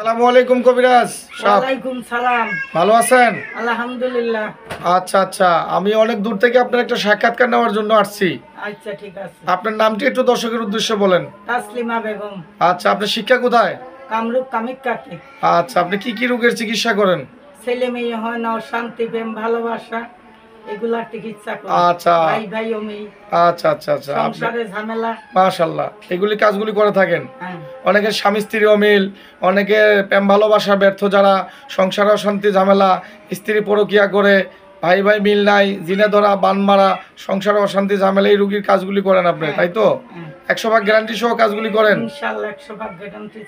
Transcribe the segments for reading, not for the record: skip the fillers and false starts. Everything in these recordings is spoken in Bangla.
আসসালামু আলাইকুম কবিরাজ সাহেব। ওয়ালাইকুম সালাম। ভালো আছেন? আলহামদুলিল্লাহ। আচ্ছা আচ্ছা, আমি অনেক দূর থেকে আপনার একটা সাক্ষাৎকার নেওয়ার জন্য আসছি। আচ্ছা ঠিক আছে। আপনার নামটি একটু দর্শকের উদ্দেশ্যে বলেন। তাসলিমা বেগম। আচ্ছা, আপনার শিক্ষা কোথায়? কামরূপ কামিকাতে। আচ্ছা, আপনি কি কি রোগের চিকিৎসা করেন? ছেলে মেয়ে হয় না, শান্তি প্রেম ভালোবাসা এগুলার চিকিৎসা করি। আচ্ছা ভাই ভাই অমি আচ্ছা আচ্ছা আচ্ছা, আপনি সংসারে ঝামেলা। মাশাআল্লাহ এগুলি কাজগুলি করে থাকেন। হ্যাঁ অনেকের স্বামী স্ত্রী অমিল, অনেকের প্রেম ভালোবাসা ব্যর্থ, যারা সংসারে অশান্তি ঝামেলা, স্ত্রী পরকিয়া করে, ভাই ভাই মিল নাই, জিনে ধরা বান মারা, সংসারে অশান্তি ঝামেলা, এই রুগীর কাজগুলি করেন আপনি, হ্যাঁ, তাই তো? হ্যাঁ। 100% গ্যারান্টি সহ কাজগুলি করেন, ইনশাআল্লাহ 100% গ্যারান্টি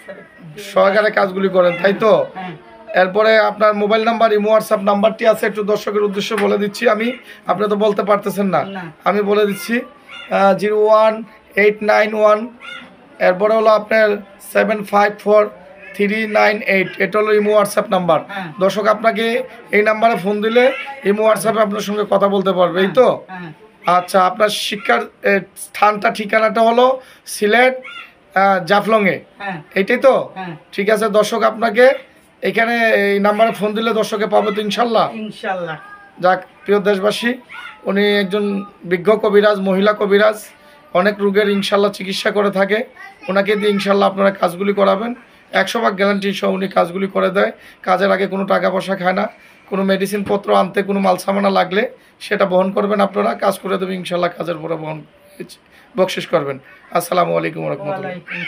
সহকারে কাজগুলি করেন, তাই তো? হ্যাঁ এরপরে আপনার মোবাইল নাম্বার, ইমো হোয়াটসঅ্যাপ নাম্বারটি আছে, একটু দর্শকের উদ্দেশ্যে বলে দিচ্ছি আমি, আপনি তো বলতে পারতেছেন না, না। আমি বলে দিচ্ছি 01891, এরপরে হলো আপনার 754398, এটা হলো ইমো হোয়াটসঅ্যাপ নাম্বার। হ্যাঁ। দর্শক আপনাকে এই নাম্বারে ফোন দিলে ইমো হোয়াটসঅ্যাপে আপনার সঙ্গে কথা বলতে পারবে, এই তো? হ্যাঁ আচ্ছা, আপনার শিক্ষার স্থানটা, ঠিকানাটা হলো সিলেট জাফলংয়ে, হ্যাঁ এইটাই তো? হ্যাঁ ঠিক আছে দর্শক, আপনাকে এখানে এই নাম্বারে ফোন দিলে দর্শকে পাবে তো ইনশাল্লাহ? ইনশাআল্লাহ। যাক প্রিয় দেশবাসী, উনি একজন বিজ্ঞ কবিরাজ, মহিলা কবিরাজ, অনেক রোগের ইনশাল্লাহ চিকিৎসা করে থাকে। ওনাকে দিয়ে ইনশাল্লাহ আপনারা কাজগুলি করাবেন, 100% গ্যারান্টি সহ উনি কাজগুলি করে দেয়। কাজের আগে কোনো টাকা পয়সা খায় না, কোনো মেডিসিন পত্র আনতে কোনো মাল সামানা লাগলে সেটা বহন করবেন আপনারা, কাজ করে দেবেন ইনশাল্লাহ, কাজের পরে বহন বকশিস করবেন। আসসালামু আলাইকুম রহমতুল্লাহ। ওয়ালাইকুম